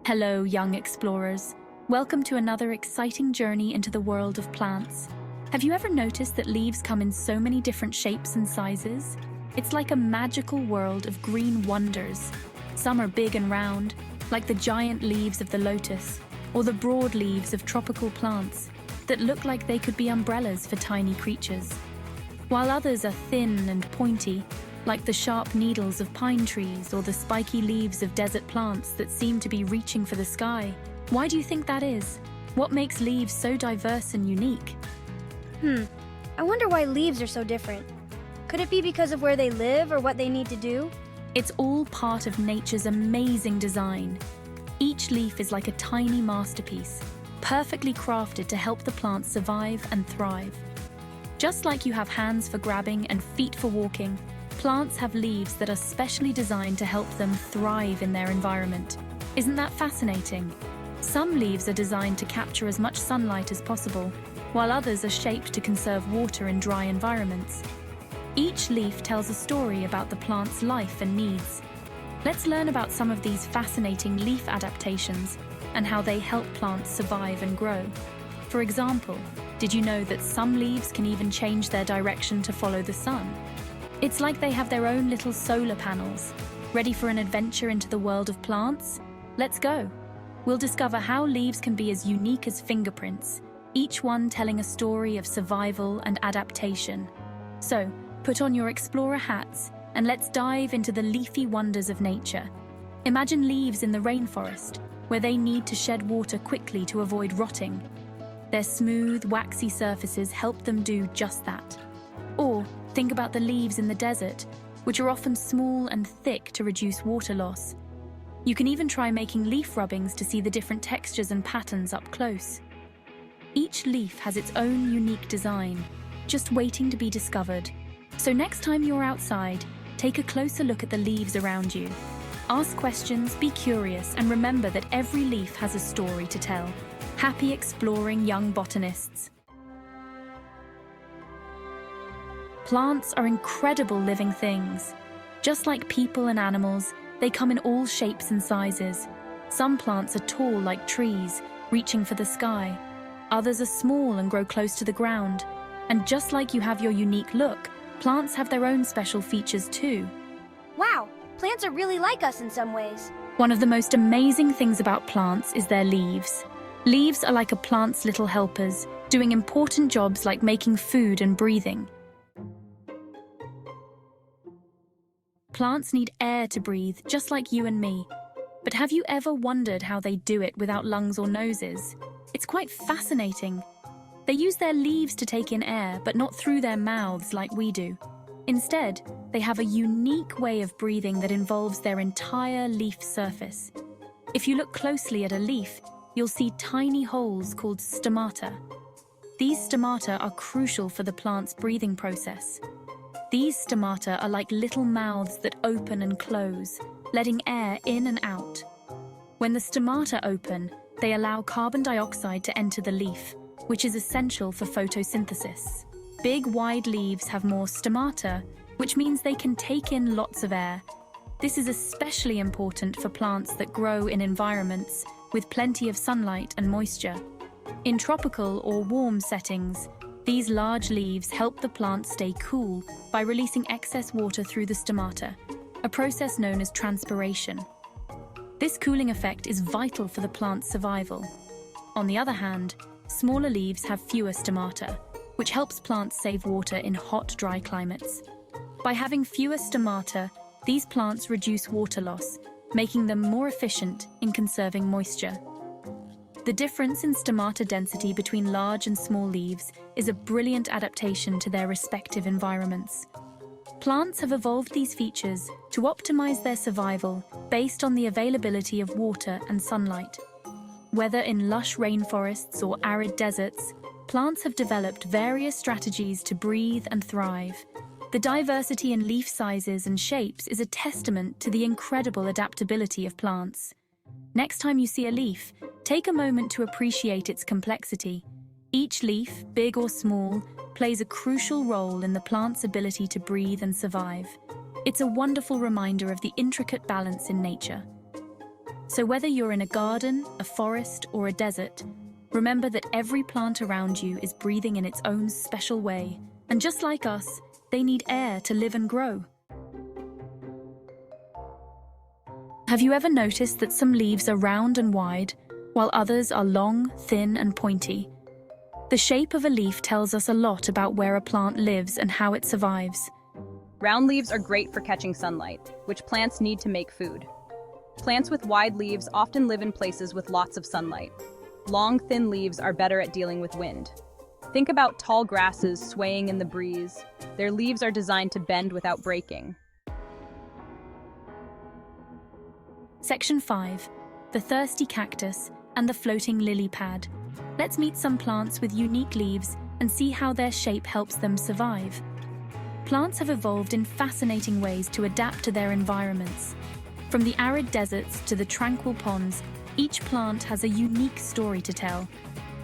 Hello, young explorers. Welcome to another exciting journey into the world of plants. Have you ever noticed that leaves come in so many different shapes and sizes? It's like a magical world of green wonders. Some are big and round, like the giant leaves of the lotus, or the broad leaves of tropical plants that look like they could be umbrellas for tiny creatures. While others are thin and pointy, like the sharp needles of pine trees or the spiky leaves of desert plants that seem to be reaching for the sky. Why do you think that is? What makes leaves so diverse and unique? I wonder why leaves are so different. Could it be because of where they live or what they need to do? It's all part of nature's amazing design. Each leaf is like a tiny masterpiece, perfectly crafted to help the plants survive and thrive. Just like you have hands for grabbing and feet for walking, plants have leaves that are specially designed to help them thrive in their environment. Isn't that fascinating? Some leaves are designed to capture as much sunlight as possible, while others are shaped to conserve water in dry environments. Each leaf tells a story about the plant's life and needs. Let's learn about some of these fascinating leaf adaptations and how they help plants survive and grow. For example, did you know that some leaves can even change their direction to follow the sun? It's like they have their own little solar panels. Ready for an adventure into the world of plants? Let's go. We'll discover how leaves can be as unique as fingerprints, each one telling a story of survival and adaptation. So, put on your explorer hats and let's dive into the leafy wonders of nature. Imagine leaves in the rainforest, where they need to shed water quickly to avoid rotting. Their smooth, waxy surfaces help them do just that. Or think about the leaves in the desert, which are often small and thick to reduce water loss. You can even try making leaf rubbings to see the different textures and patterns up close. Each leaf has its own unique design, just waiting to be discovered. So next time you're outside, take a closer look at the leaves around you. Ask questions, be curious, and remember that every leaf has a story to tell. Happy exploring, young botanists! Plants are incredible living things. Just like people and animals, they come in all shapes and sizes. Some plants are tall like trees, reaching for the sky. Others are small and grow close to the ground. And just like you have your unique look, plants have their own special features too. Wow, plants are really like us in some ways. One of the most amazing things about plants is their leaves. Leaves are like a plant's little helpers, doing important jobs like making food and breathing. Plants need air to breathe, just like you and me. But have you ever wondered how they do it without lungs or noses? It's quite fascinating. They use their leaves to take in air, but not through their mouths like we do. Instead, they have a unique way of breathing that involves their entire leaf surface. If you look closely at a leaf, you'll see tiny holes called stomata. These stomata are crucial for the plant's breathing process. These stomata are like little mouths that open and close, letting air in and out. When the stomata open, they allow carbon dioxide to enter the leaf, which is essential for photosynthesis. Big, wide leaves have more stomata, which means they can take in lots of air. This is especially important for plants that grow in environments with plenty of sunlight and moisture. In tropical or warm settings, these large leaves help the plant stay cool by releasing excess water through the stomata, a process known as transpiration. This cooling effect is vital for the plant's survival. On the other hand, smaller leaves have fewer stomata, which helps plants save water in hot, dry climates. By having fewer stomata, these plants reduce water loss, making them more efficient in conserving moisture. The difference in stomata density between large and small leaves is a brilliant adaptation to their respective environments. Plants have evolved these features to optimize their survival based on the availability of water and sunlight. Whether in lush rainforests or arid deserts, plants have developed various strategies to breathe and thrive. The diversity in leaf sizes and shapes is a testament to the incredible adaptability of plants. Next time you see a leaf, take a moment to appreciate its complexity. Each leaf, big or small, plays a crucial role in the plant's ability to breathe and survive. It's a wonderful reminder of the intricate balance in nature. So whether you're in a garden, a forest, or a desert, remember that every plant around you is breathing in its own special way. And just like us, they need air to live and grow. Have you ever noticed that some leaves are round and wide, while others are long, thin, and pointy? The shape of a leaf tells us a lot about where a plant lives and how it survives. Round leaves are great for catching sunlight, which plants need to make food. Plants with wide leaves often live in places with lots of sunlight. Long, thin leaves are better at dealing with wind. Think about tall grasses swaying in the breeze. Their leaves are designed to bend without breaking. Section 5. The thirsty cactus and the floating lily pad. Let's meet some plants with unique leaves and see how their shape helps them survive. Plants have evolved in fascinating ways to adapt to their environments. From the arid deserts to the tranquil ponds, each plant has a unique story to tell.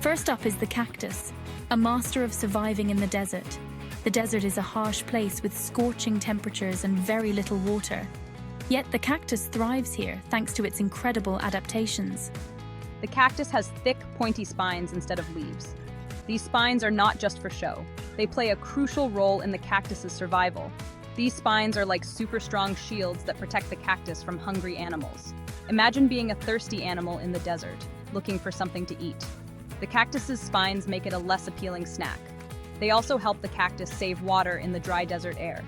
First up is the cactus, a master of surviving in the desert. The desert is a harsh place with scorching temperatures and very little water. Yet the cactus thrives here thanks to its incredible adaptations. The cactus has thick, pointy spines instead of leaves. These spines are not just for show. They play a crucial role in the cactus's survival. These spines are like super strong shields that protect the cactus from hungry animals. Imagine being a thirsty animal in the desert, looking for something to eat. The cactus's spines make it a less appealing snack. They also help the cactus save water in the dry desert air.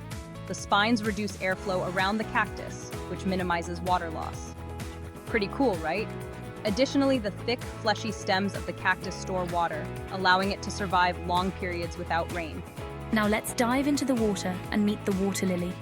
The spines reduce airflow around the cactus, which minimizes water loss. Pretty cool, right? Additionally, the thick, fleshy stems of the cactus store water, allowing it to survive long periods without rain. Now let's dive into the water and meet the water lily.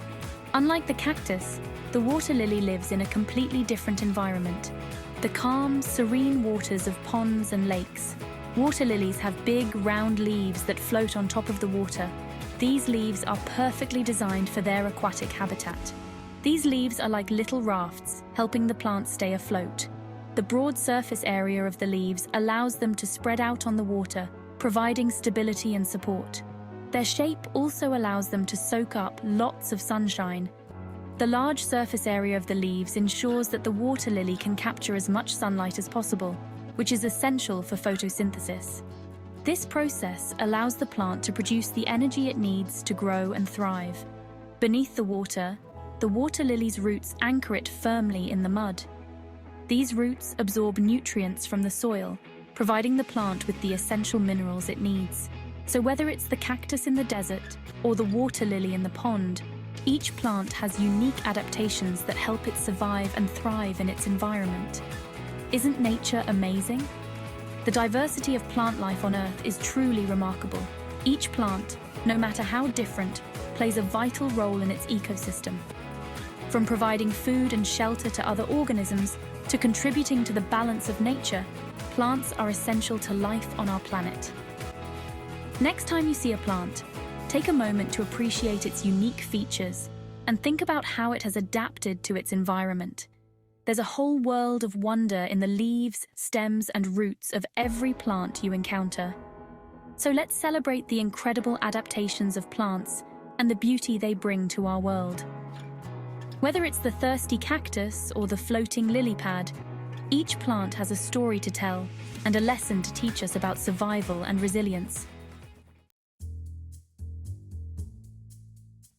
Unlike the cactus, the water lily lives in a completely different environment. The calm, serene waters of ponds and lakes. Water lilies have big, round leaves that float on top of the water. These leaves are perfectly designed for their aquatic habitat. These leaves are like little rafts, helping the plants stay afloat. The broad surface area of the leaves allows them to spread out on the water, providing stability and support. Their shape also allows them to soak up lots of sunshine. The large surface area of the leaves ensures that the water lily can capture as much sunlight as possible, which is essential for photosynthesis. This process allows the plant to produce the energy it needs to grow and thrive. Beneath the water lily's roots anchor it firmly in the mud. These roots absorb nutrients from the soil, providing the plant with the essential minerals it needs. So whether it's the cactus in the desert or the water lily in the pond, each plant has unique adaptations that help it survive and thrive in its environment. Isn't nature amazing? The diversity of plant life on Earth is truly remarkable. Each plant, no matter how different, plays a vital role in its ecosystem. From providing food and shelter to other organisms, to contributing to the balance of nature, plants are essential to life on our planet. Next time you see a plant, take a moment to appreciate its unique features and think about how it has adapted to its environment. There's a whole world of wonder in the leaves, stems, and roots of every plant you encounter. So let's celebrate the incredible adaptations of plants and the beauty they bring to our world. Whether it's the thirsty cactus or the floating lily pad, each plant has a story to tell and a lesson to teach us about survival and resilience.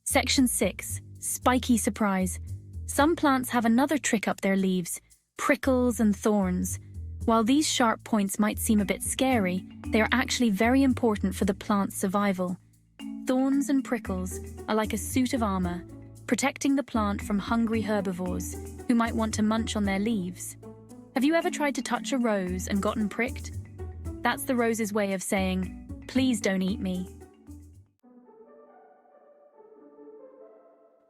Section 6. Spiky surprise. Some plants have another trick up their leaves, prickles and thorns. While these sharp points might seem a bit scary, they are actually very important for the plant's survival. Thorns and prickles are like a suit of armor, protecting the plant from hungry herbivores who might want to munch on their leaves. Have you ever tried to touch a rose and gotten pricked? That's the rose's way of saying, "Please don't eat me."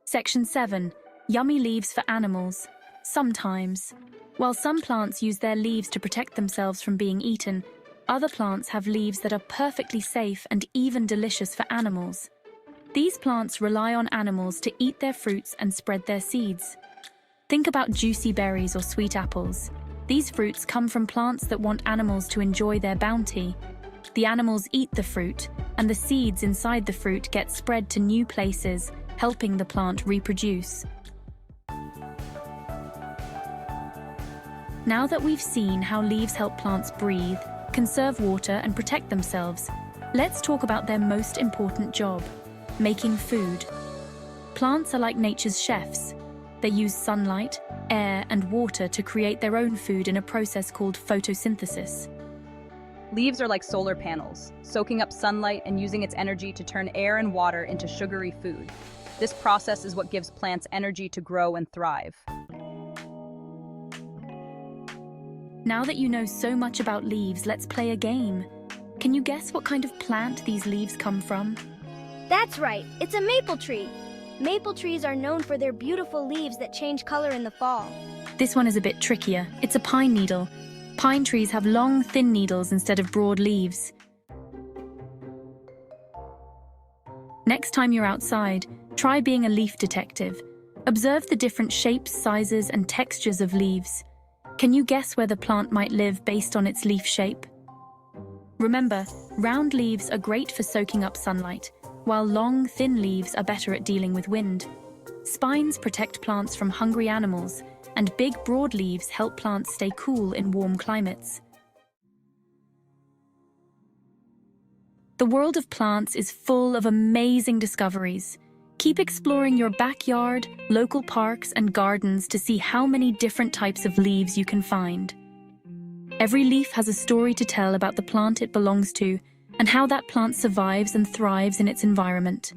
Section 7. Yummy leaves for animals. Sometimes. While some plants use their leaves to protect themselves from being eaten, other plants have leaves that are perfectly safe and even delicious for animals. These plants rely on animals to eat their fruits and spread their seeds. Think about juicy berries or sweet apples. These fruits come from plants that want animals to enjoy their bounty. The animals eat the fruit, and the seeds inside the fruit get spread to new places, helping the plant reproduce. Now that we've seen how leaves help plants breathe, conserve water, and protect themselves, let's talk about their most important job: making food. Plants are like nature's chefs. They use sunlight, air, and water to create their own food in a process called photosynthesis. Leaves are like solar panels, soaking up sunlight and using its energy to turn air and water into sugary food. This process is what gives plants energy to grow and thrive. Now that you know so much about leaves, let's play a game. Can you guess what kind of plant these leaves come from? That's right, it's a maple tree. Maple trees are known for their beautiful leaves that change color in the fall. This one is a bit trickier. It's a pine needle. Pine trees have long, thin needles instead of broad leaves. Next time you're outside, try being a leaf detective. Observe the different shapes, sizes, and textures of leaves. Can you guess where the plant might live based on its leaf shape? Remember, round leaves are great for soaking up sunlight, while long, thin leaves are better at dealing with wind. Spines protect plants from hungry animals, and big, broad leaves help plants stay cool in warm climates. The world of plants is full of amazing discoveries. Keep exploring your backyard, local parks, and gardens to see how many different types of leaves you can find. Every leaf has a story to tell about the plant it belongs to and how that plant survives and thrives in its environment.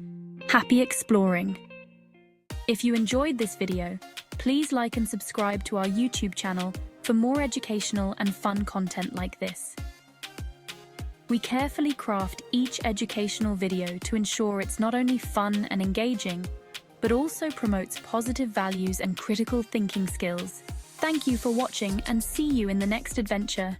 Happy exploring! If you enjoyed this video, please like and subscribe to our YouTube channel for more educational and fun content like this. We carefully craft each educational video to ensure it's not only fun and engaging, but also promotes positive values and critical thinking skills. Thank you for watching, and see you in the next adventure.